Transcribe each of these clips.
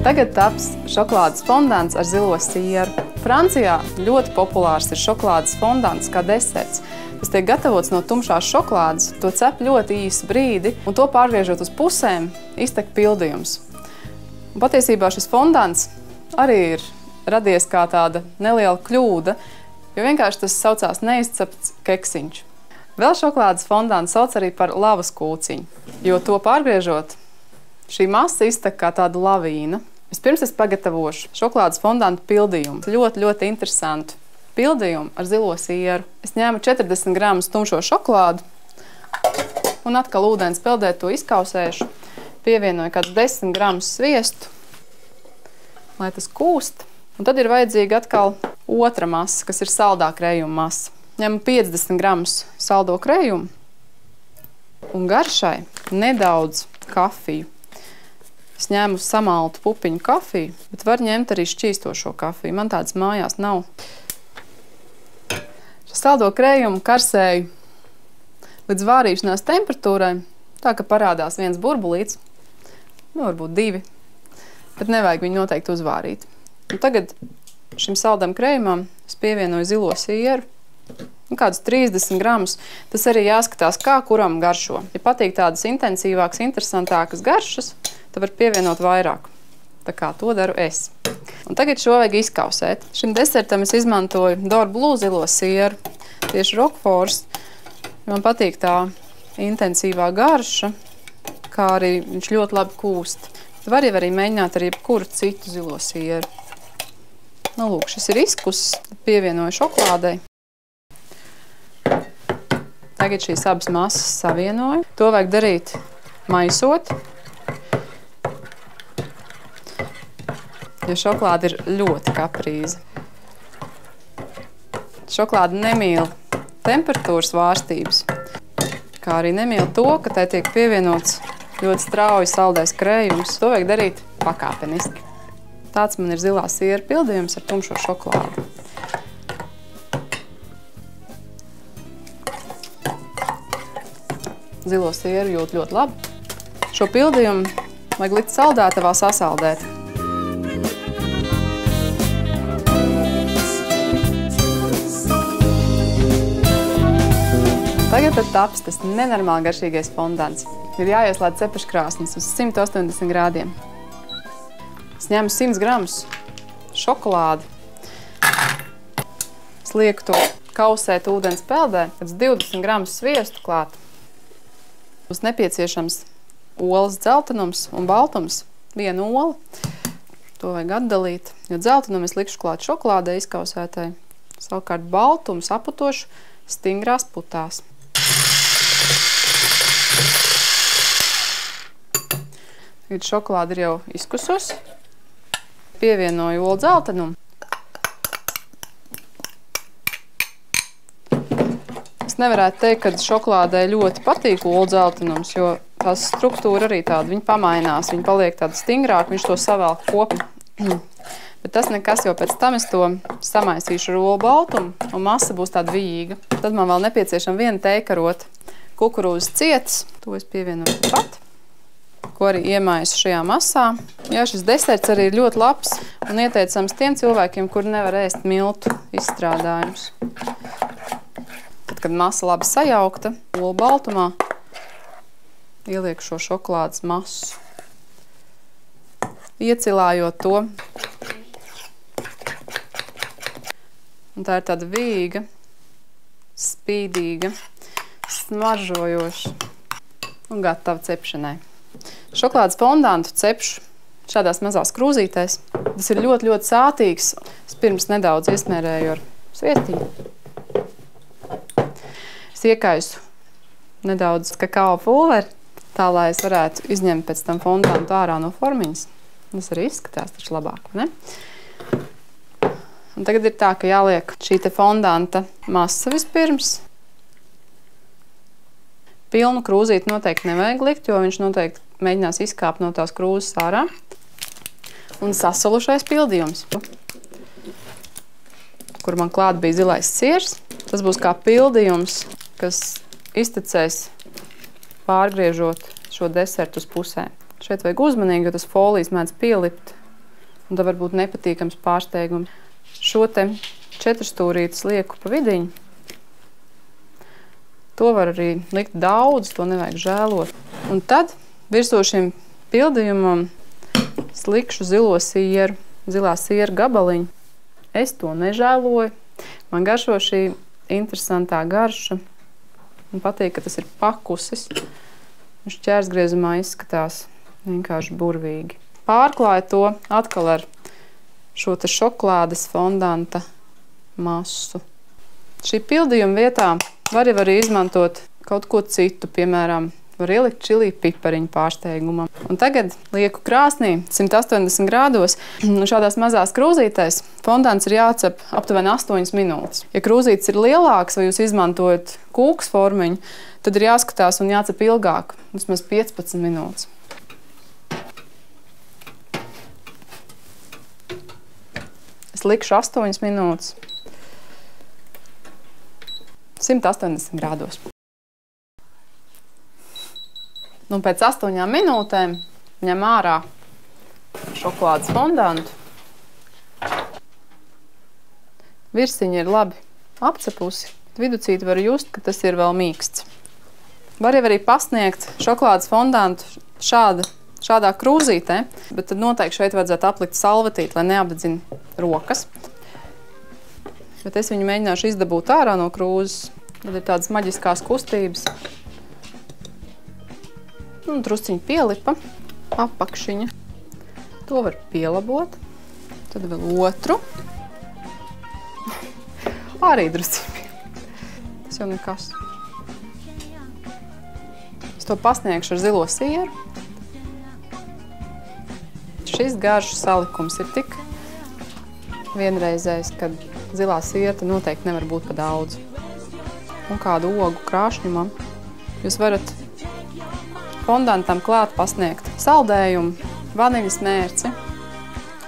Tagad taps šokolādes fondants ar zilo sieru. Francijā ļoti populārs ir šokolādes fondants kā deserts. Tas tiek gatavots no tumšās šokolādes, to cep ļoti īsu brīdi, un to pārgriežot uz pusēm, iztek pildījums. Un patiesībā šis fondants arī ir radies kā tāda neliela kļūda, jo vienkārši tas saucās neizcepts keksiņš. Vēl šokolādes fondants sauc arī par lavas kūciņu, jo to pārgriežot, šī masa iztek kā tāda lavīna. Vispirms es pagatavošu šokolādes fondantu pildījumu. Ļoti interesantu pildījumu ar zilo sieru. Es ņēmu 40 gramus tumšo šokolādu un atkal ūdens peldē to izkausēšu. Pievienoju kādus 10 gramus sviestu, lai tas kūst. Un tad ir vajadzīga atkal otra masa, kas ir saldā krējuma masa. Ņemu 50 gramus saldo krējumu un garšai nedaudz kafiju. Es ņēmu samaltu pupiņu kafiju, bet var ņemt arī šķīstošo kafiju. Man tādas mājās nav. Šo saldo krējumu karsēju līdz vārīšanās temperatūrai, tā ka parādās viens burbulīts, varbūt 2, bet nevajag viņu noteikti uzvārīt. Un tagad šim saldam krējumam es pievienoju zilo sieru, kādus 30 gramus. Tas arī jāskatās, kā kuram garšo. Ja patīk tādas intensīvākas, interesantākas garšas, tad var pievienot vairāk. Tā kā to daru es. Un tagad šo vajag izkausēt. Šim desertam es izmantoju Dore Blue zilo sieru, tieši Roquefors. Man patīk tā intensīvā garša, kā arī viņš ļoti labi kūst. Var jau arī mēģināt ar jebkuru citu zilo sieru. Nu, lūk, šis ir izkusis, pievienoju šokolādei. Tagad šīs abas masas savienoju. To vajag darīt maisot, jo šokolāde ir ļoti kaprīza. Šokolāde nemīl temperatūras svārstības, kā arī nemīl to, ka tai tiek pievienots ļoti strauji saldais krējums. To vajag darīt pakāpeniski. Tāds man ir zilā siera pildījums ar tumšo šokolādi. Zilo sieru jūt ļoti labi. Šo pildījumu vajag likt saldētavā sasaldēt. Tagad taps tas nenormāli garšīgais fondants. Ir jāieslēdz cepeškrāsnis uz 180 grādiem. Es ņemu 100 gramus šokolādi. Es lieku to kausēt ūdens peldē, pēc 20 gramus sviestu klāt. Mums nepieciešams olas dzeltenums un baltums, viena ola. To vajag atdalīt, jo dzeltenumu es likšu klāt šokolādē izkausētai. Savukārt baltumu saputošu stingrās putās. Tagad šokolāde ir jau izkususi. Pievienoju olu dzeltenumu. Es nevarētu teikt, ka šokolādē ļoti patīk olu dzeltenums, jo tās struktūra arī tāda, viņa pamainās, viņa paliek tāda stingrāka, viņš to savelk kopā. Bet tas nekas, jo pēc tam es to samaisīšu ar olu baltumu, un masa būs tāda vijīga. Tad man vēl nepieciešama viena teikarota kukurūzas cietas, to es pievienoju pat, ko arī iemaisu šajā masā. Jā, šis deserts arī ir ļoti labs un ieteicams tiem cilvēkiem, kuri nevar ēst miltu izstrādājumus. Tad, kad masa labi sajaukta, olu baltumā ielieku šo šokolādes masu. Iecilājot to. Un tā ir tāda vīga, spīdīga, smaržojoša un gatava cepšanai. Šokolādes fondantu cepšu šādās mazās krūzītēs. Tas ir ļoti sātīgs. Es pirms nedaudz iesmērēju ar sviestiņu. Es iekaisu nedaudz kakao pulveri, tā lai es varētu izņemt pēc tam fondantu ārā no formiņas. Tas arī izskatās taču labāk, ne? Un tagad ir tā, ka jāliek šī te fondanta masa vispirms. Pilnu krūzīti noteikti nevajag likt, jo viņš noteikti mēģinās izkāpt no tās krūzes ārā. Un sasalušais pildījums, kur man klāt bija zilais siers. Tas būs kā pildījums, kas iztecēs pārgriežot šo desertu uz pusēm. Šeit vajag uzmanīgi, jo tas folijas mēdz pielipt un tad varbūt nepatīkams pārsteigums. Šo te 4 stūrītes lieku pa vidiņu. To var arī likt daudz, to nevajag žēlot. Un tad virsū šim pildījumam slikšu zilo sieru, zilā siera gabaliņu. Es to nežēloju. Man garšo šī interesantā garša. Man patīk, ka tas ir pakusis. Viņš ķērsgriezumā izskatās vienkārši burvīgi. Pārklāju to atkal ar šo te šokolādes fondanta masu. Šī pildījuma vietā var jau arī izmantot kaut ko citu, piemēram, var ielikt čili pipariņu pārsteigumam. Un tagad lieku krāsnī 180 grādos. Šādās mazās krūzītēs fondants ir jācep aptuveni 8 minūtes. Ja krūzītes ir lielāks vai jūs izmantojat kūkas formiņu, tad ir jāskatās un jācep ilgāk, vismaz 15 minūtes. Es likšu 8 minūtes. 180 grādos. Un pēc 8 minūtēm ņem ārā šokolādes fondantu. Virsiņa ir labi apcepusi. Viducīti var just, ka tas ir vēl mīksts. Var jau arī pasniegt šokolādes fondantu šādā krūzītē, bet tad noteikti šeit vajadzētu aplikt salvetīti, lai neapdedzina rokas. Bet es viņu mēģināšu izdabūt ārā no krūzes. Tad ir tādas maģiskās kustības. Un drusciņi pielipa apakšiņa. To var pielabot. Tad vēl otru. Arī drusciņi pielipa. Tas jau nekas. Es to pasniegšu ar zilo sieru. Šis garšu salikums ir tik vienreizējs, kad zilā siera noteikti nevar būt pa daudz. Un kādu ogu krāšņumam. Jūs varat fondantam klāt pasniegt saldējumu, vaniļas mērci,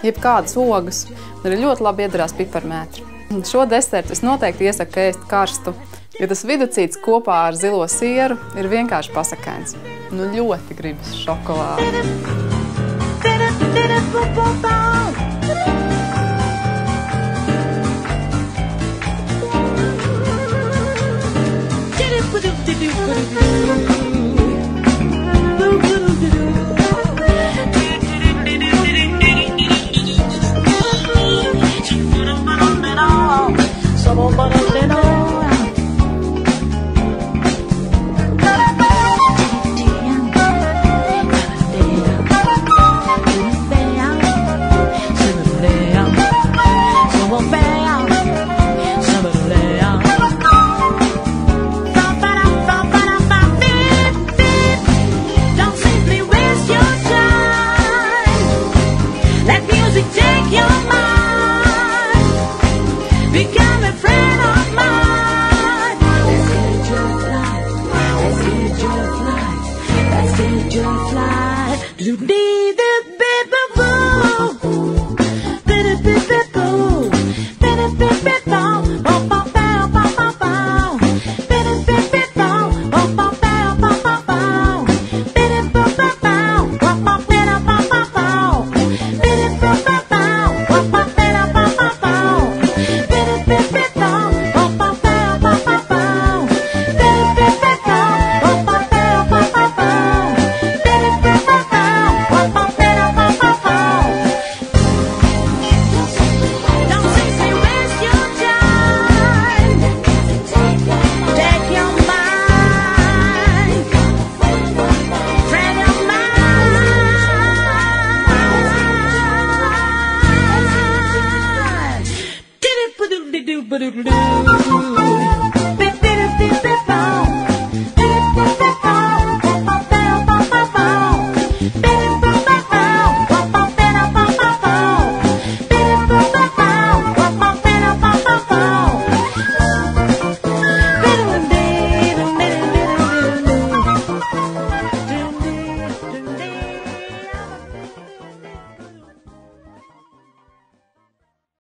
jebkādas ogas, un arī ļoti labi iedarās piparmētri. Šo desertu es noteikti iesaku ēst karstu, jo tas viducīts kopā ar zilo sieru ir vienkārši pasakains. Nu ļoti gribas šokolādi. Do do do do do do.